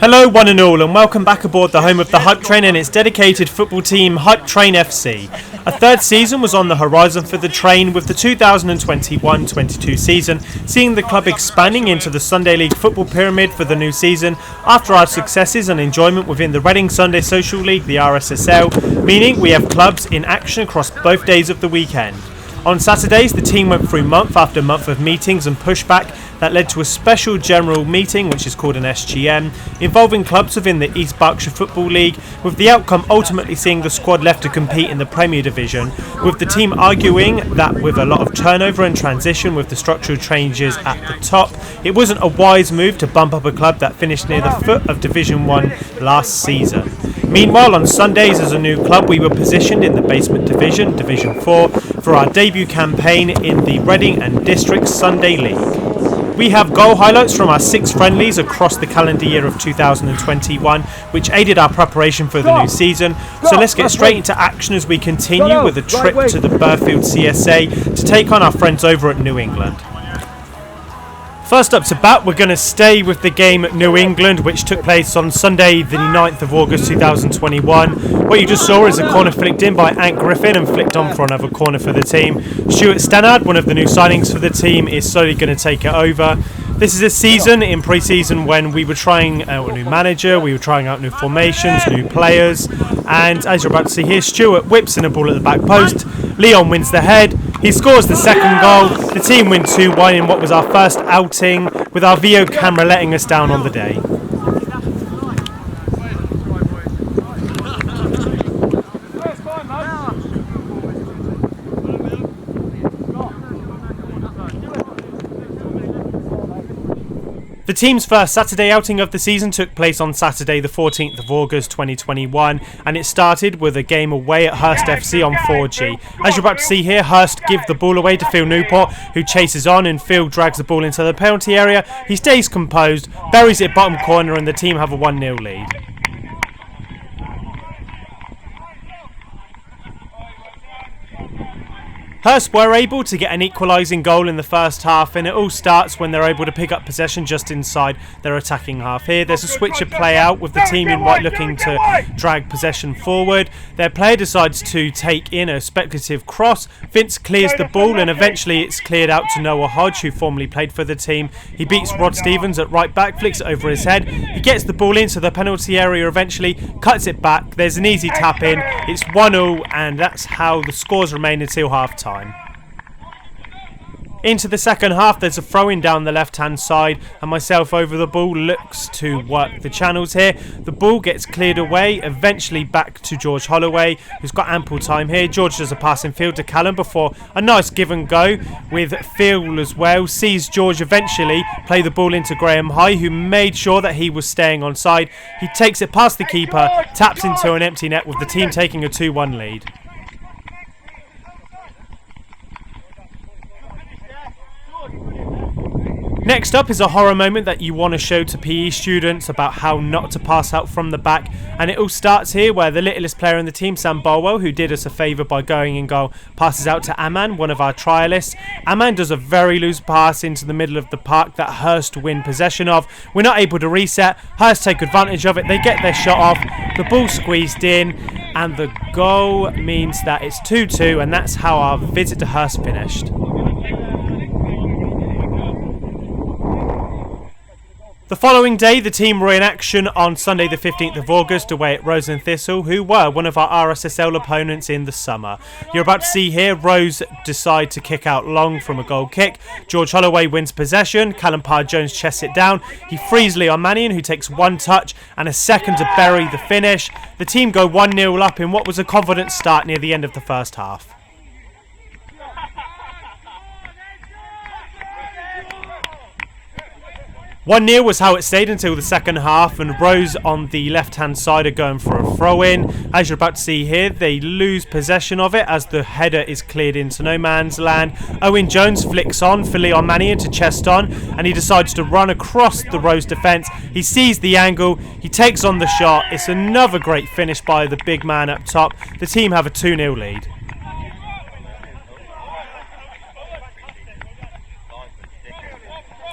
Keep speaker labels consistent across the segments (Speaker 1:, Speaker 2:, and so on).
Speaker 1: Hello one and all, and welcome back aboard the home of the Hype Train and its dedicated football team, Hype Train FC. A third season was on the horizon for the train, with the 2021-22 season seeing the club expanding into the Sunday League football pyramid for the new season after our successes and enjoyment within the Reading Sunday Social League, the RSSL, meaning we have clubs in action across both days of the weekend. On Saturdays, the team went through month after month of meetings and pushback that led to a special general meeting, which is called an SGM, involving clubs within the East Berkshire Football League, with the outcome ultimately seeing the squad left to compete in the Premier Division, with the team arguing that with a lot of turnover and transition with the structural changes at the top, it wasn't a wise move to bump up a club that finished near the foot of Division 1 last season. Meanwhile, on Sundays as a new club, we were positioned in the basement division, Division 4, for our debut campaign in the Reading and District Sunday League. We have goal highlights from our 6 friendlies across the calendar year of 2021, which aided our preparation for the new season. So let's get straight into action as we continue with a trip to the Burghfield CSA to take on our friends over at New England. First up to bat, we're going to stay with the game at New England, which took place on Sunday the 9th of August 2021. What you just saw is a corner flicked in by Ant Griffin and flicked on for another corner for the team. Stuart Stannard, one of the new signings for the team, is slowly going to take it over. This is a season in pre-season when we were trying out a new manager, we were trying out new formations, new players, and as you're about to see here, Stuart whips in a ball at the back post. Leon wins the head. He scores the second goal. The team win 2-1 in what was our first outing, with our VO camera letting us down on the day. The team's first Saturday outing of the season took place on Saturday the 14th of August 2021, and it started with a game away at Hurst FC on 4G. As you're about to see here, Hurst give the ball away to Phil Newport, who chases on, and Phil drags the ball into the penalty area. He stays composed, buries it bottom corner, and the team have a 1-0 lead. Hurst were able to get an equalising goal in the first half, and it all starts when they're able to pick up possession just inside their attacking half. Here there's a switch of play out with the team in white looking to drag possession forward. Their player decides to take in a speculative cross. Vince clears the ball, and eventually it's cleared out to Noah Hodge, who formerly played for the team. He beats Rod Stevens at right back, flicks it over his head. He gets the ball into the penalty area eventually, cuts it back. There's an easy tap in. It's 1-0, and that's how the scores remain until half time. Into the second half, there's a throw-in down the left-hand side, and myself over the ball looks to work the channels here. The ball gets cleared away, eventually back to George Holloway, who's got ample time here. George does a pass in field to Callum before a nice give and go with Phil as well. Sees George eventually play the ball into Graham High, who made sure that he was staying onside. He takes it past the keeper, taps into an empty net, with the team taking a 2-1 lead. Next up is a horror moment that you want to show to PE students about how not to pass out from the back, and it all starts here where the littlest player in the team, Sam Bolwell, who did us a favour by going in goal, passes out to Aman, one of our trialists. Aman does a very loose pass into the middle of the park that Hurst win possession of. We're not able to reset. Hurst take advantage of it. They get their shot off. The ball squeezed in, and the goal means that it's 2-2, and that's how our visit to Hurst finished. The following day, the team were in action on Sunday the 15th of August away at Rose and Thistle, who were one of our RSSL opponents in the summer. You're about to see here, Rose decide to kick out long from a goal kick. George Holloway wins possession. Callum Parr-Jones chests it down. He frees Leon Mannion, who takes one touch and a second to bury the finish. The team go 1-0 up in what was a confident start near the end of the first half. One 0 was how it stayed until the second half, and Rose on the left-hand side are going for a throw-in. As you're about to see here, they lose possession of it as the header is cleared into no man's land. Owen Jones flicks on for Leon Mannion to chest on, and he decides to run across the Rose defence. He sees the angle, he takes on the shot. It's another great finish by the big man up top. The team have a 2-0 lead.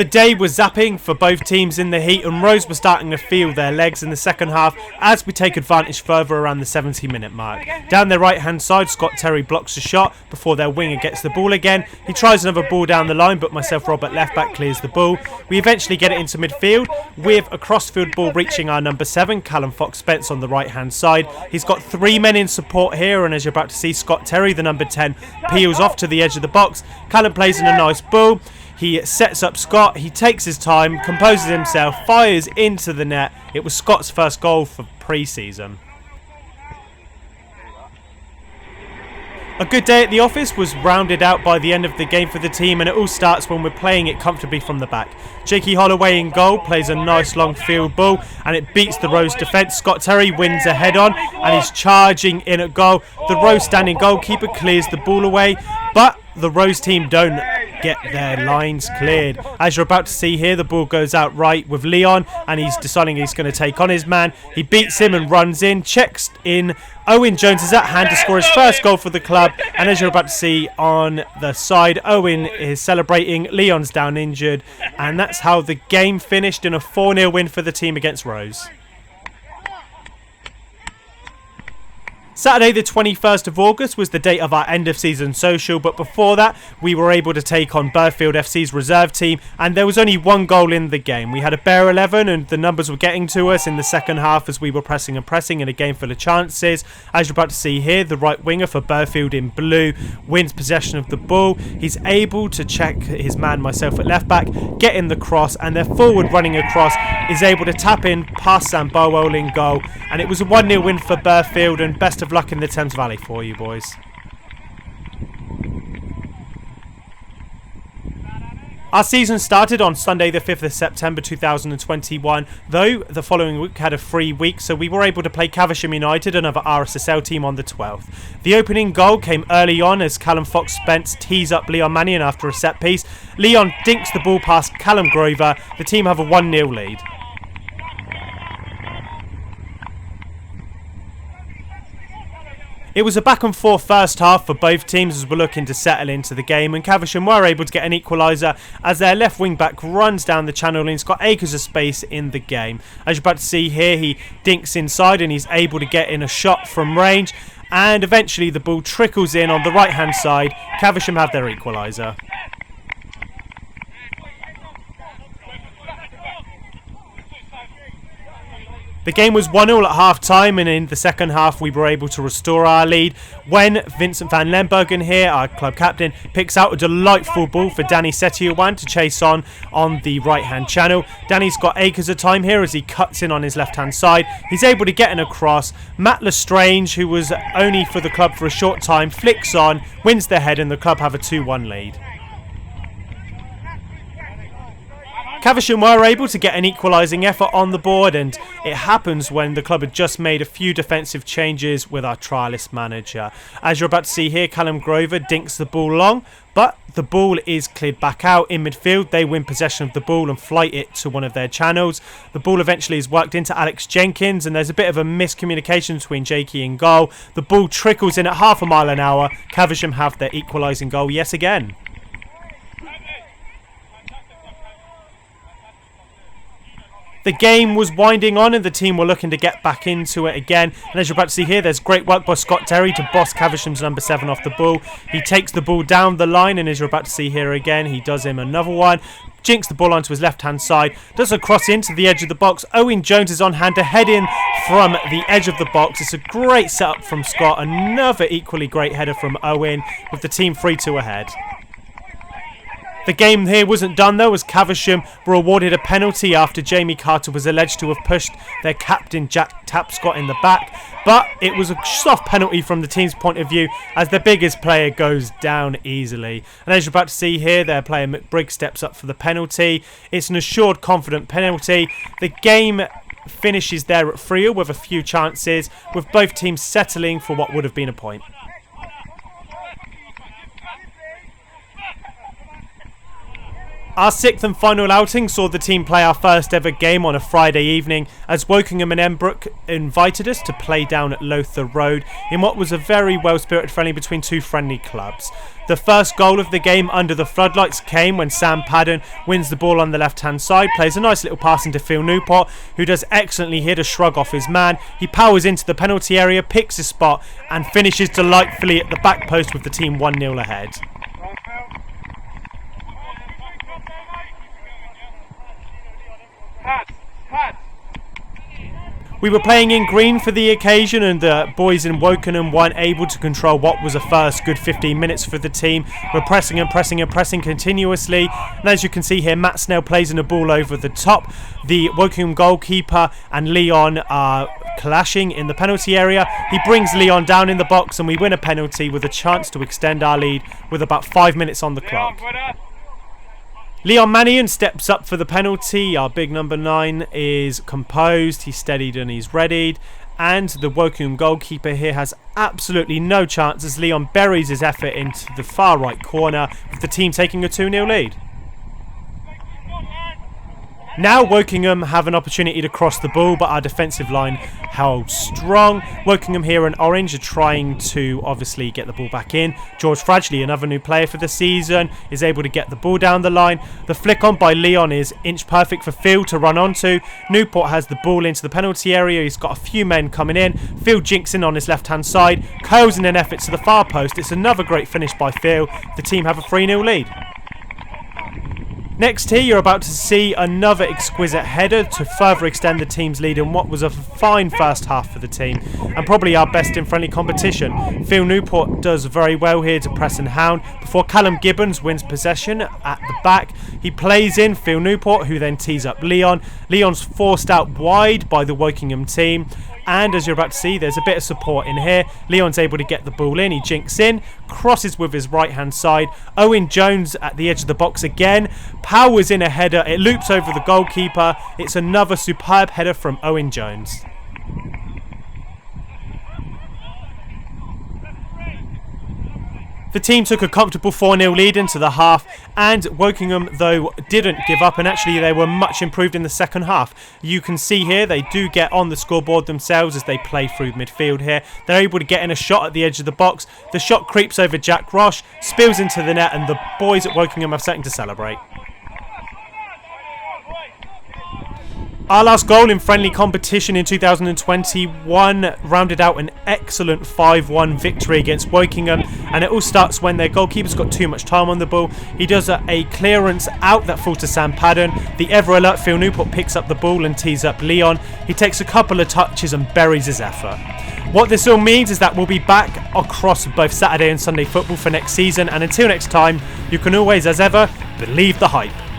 Speaker 1: The day was zapping for both teams in the heat, and Rose were starting to feel their legs in the second half as we take advantage further around the 70-minute mark. Down their right hand side, Scott Terry blocks a shot before their winger gets the ball again. He tries another ball down the line, but myself Robert left back clears the ball. We eventually get it into midfield with a crossfield ball reaching our number 7, Callum Fox-Spence, on the right hand side. He's got 3 men in support here, and as you're about to see, Scott Terry, the number 10, peels off to the edge of the box. Callum plays in a nice ball. He sets up Scott, he takes his time, composes himself, fires into the net. It was Scott's first goal for pre-season. A good day at the office was rounded out by the end of the game for the team, and it all starts when we're playing it comfortably from the back. Jakey Holloway in goal plays a nice long field ball, and it beats the Rose defence. Scott Terry wins a head on and he's charging in at goal. The Rose standing goalkeeper clears the ball away, but the Rose team don't get their lines cleared. As you're about to see here, the ball goes out right with Leon, and he's deciding he's going to take on his man. He beats him and runs in, checks in. Owen Jones is at hand to score his first goal for the club, and as you're about to see on the side, Owen is celebrating. Leon's down injured, and that's how the game finished in a 4-0 win for the team against Rose. Saturday the 21st of August was the date of our end of season social, but before that we were able to take on Burghfield FC's reserve team, and there was only 1 goal in the game. We had a bare 11 and the numbers were getting to us in the second half as we were pressing in a game full of chances. As you're about to see here, the right winger for Burghfield in blue wins possession of the ball. He's able to check his man, myself at left back, get in the cross, and their forward running across is able to tap in past Sam Bowell in goal, and it was a 1-0 win for Burghfield, and best of luck in the Thames Valley for you boys. Our season started on Sunday the 5th of September 2021, though the following week had a free week, so we were able to play Caversham United, another RSSL team, on the 12th. The opening goal came early on as Callum Fox-Spence tees up Leon Mannion after a set piece. Leon dinks the ball past Callum Grover. The team have a 1-0 lead. It was a back and forth first half for both teams as we're looking to settle into the game, and Caversham were able to get an equaliser as their left wing back runs down the channel and he's got acres of space in the game. As you're about to see here, he dinks inside and he's able to get in a shot from range, and eventually the ball trickles in on the right hand side. Caversham have their equaliser. The game was 1-1 at half-time, and in the second half we were able to restore our lead when Vincent van Lembergen here, our club captain, picks out a delightful ball for Danny Setiawan to chase on the right-hand channel. Danny's got acres of time here as he cuts in on his left-hand side. He's able to get in across. Matt Lestrange, who was only for the club for a short time, flicks on, wins the head, and the club have a 2-1 lead. Caversham were able to get an equalising effort on the board, and it happens when the club had just made a few defensive changes with our trialist manager. As you're about to see here, Callum Grover dinks the ball long, but the ball is cleared back out in midfield. They win possession of the ball and flight it to one of their channels. The ball eventually is worked into Alex Jenkins, and there's a bit of a miscommunication between Jakey and goal. The ball trickles in at half a mile an hour. Caversham have their equalising goal yet again. The game was winding on and the team were looking to get back into it again. And as you're about to see here, there's great work by Scott Terry to boss Caversham's number 7 off the ball. He takes the ball down the line, and as you're about to see here again, he does him another one. Jinks the ball onto his left-hand side, does a cross into the edge of the box. Owen Jones is on hand to head in from the edge of the box. It's a great setup from Scott. Another equally great header from Owen, with the team 3-2 ahead. The game here wasn't done though, as Caversham were awarded a penalty after Jamie Carter was alleged to have pushed their captain Jack Tapscott in the back, but it was a soft penalty from the team's point of view as their biggest player goes down easily. And as you're about to see here, their player McBrigg steps up for the penalty. It's an assured confident penalty. The game finishes there at 3-3 with a few chances, with both teams settling for what would have been a point. Our 6th and final outing saw the team play our first ever game on a Friday evening as Wokingham and Emmbrook invited us to play down at LOWTHER Road in what was a very well-spirited friendly between two friendly clubs. The first goal of the game under the floodlights came when Sam Padden wins the ball on the left-hand side, plays a nice little pass into Phil Newport, who does excellently here to shrug off his man. He powers into the penalty area, picks his spot and finishes delightfully at the back post with the team 1-0 ahead. We were playing in green for the occasion and the boys in Wokingham weren't able to control what was a first good 15 minutes for the team. We're pressing and pressing and pressing continuously, and as you can see here, Matt Snell plays in a ball over the top. The Wokingham goalkeeper and Leon are clashing in the penalty area. He brings Leon down in the box and we win a penalty with a chance to extend our lead with about 5 minutes on the clock. Leon Mannion steps up for the penalty. Our big number 9 is composed, he's steadied and he's readied. And the Wokingham goalkeeper here has absolutely no chance as Leon buries his effort into the far right corner with the team taking a 2-0 lead. Now Wokingham have an opportunity to cross the ball, but our defensive line held strong. Wokingham here in orange are trying to obviously get the ball back in. George Fradgley, another new player for the season, is able to get the ball down the line. The flick on by Leon is inch perfect for Phil to run onto. Newport has the ball into the penalty area. He's got a few men coming in. Phil jinks in on his left hand side, curls in an effort to the far post. It's another great finish by Phil. The team have a 3-0 lead. Next here, you're about to see another exquisite header to further extend the team's lead in what was a fine first half for the team and probably our best in friendly competition. Phil Newport does very well here to press and hound before Callum Gibbons wins possession at the back. He plays in Phil Newport, who then tees up Leon. Leon's forced out wide by the Wokingham team. And as you're about to see, there's a bit of support in here. Leon's able to get the ball in. He jinks in, crosses with his right hand side. Owen Jones at the edge of the box again. Powers in a header. It loops over the goalkeeper. It's another superb header from Owen Jones. The team took a comfortable 4-0 lead into the half, and Wokingham, though, didn't give up, and actually they were much improved in the second half. You can see here they do get on the scoreboard themselves as they play through midfield here. They're able to get in a shot at the edge of the box. The shot creeps over Jack Roche, spills into the net, and the boys at Wokingham have something to celebrate. Our last goal in friendly competition in 2021 rounded out an excellent 5-1 victory against Wokingham, and it all starts when their goalkeeper's got too much time on the ball. He does a clearance out that falls to Sam Padden. The ever alert Phil Newport picks up the ball and tees up Leon. He takes a couple of touches and buries his effort. What this all means is that we'll be back across both Saturday and Sunday football for next season, and until next time, you can always, as ever, believe the hype.